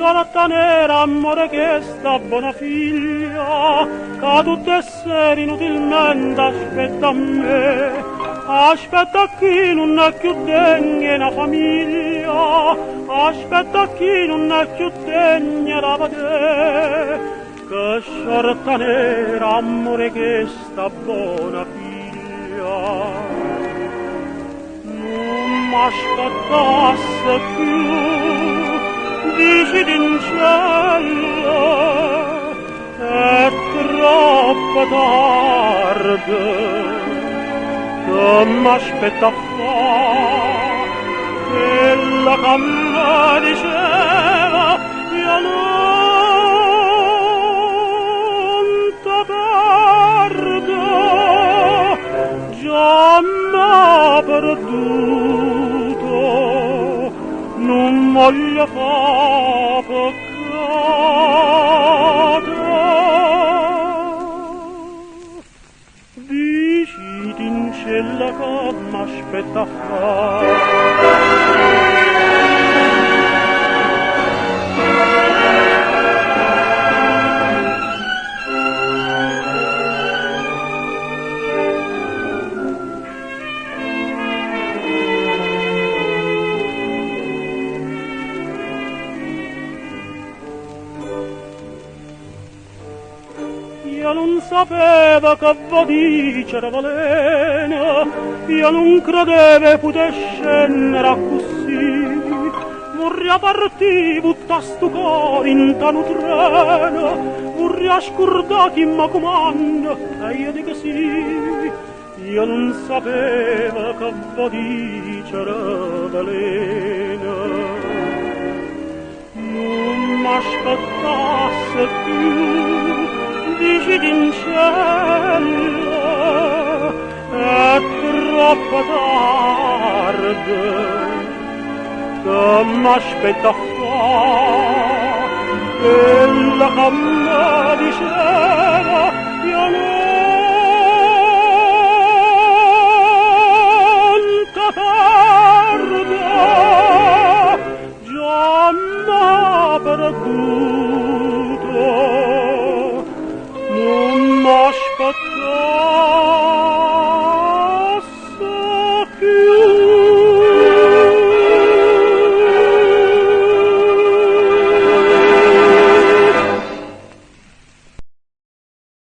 sorta nera, amore che sta buona figlia, che tutto essere inutilmente aspetta a me, aspetta chi non è più degna una famiglia, aspetta chi non è più degna da vedere, che sorta nera, amore che sta buona figlia. Non m'aspettasse più, dici in cielo, è troppo tardi, che m'aspetta fa, quella che mi diceva, io non ti perdo, già m'ha perduto, non voglio fa peccato. Dici in cella che m'aspetta a fare. Io non sapevo che vodicere veleno, io non credevo potesse scendere così. Vorrei partire, buttare sto cuore in tano treno, vorrei scordare chi mi comanda, e io dico sì. Io non sapevo che vodicere veleno, non m'aspettasse più, dici in cielo, è troppo tardi, che m'aspetta fa, quella che mi diceva, io non ti perdo, già m'ha perduto, non m'aspettare.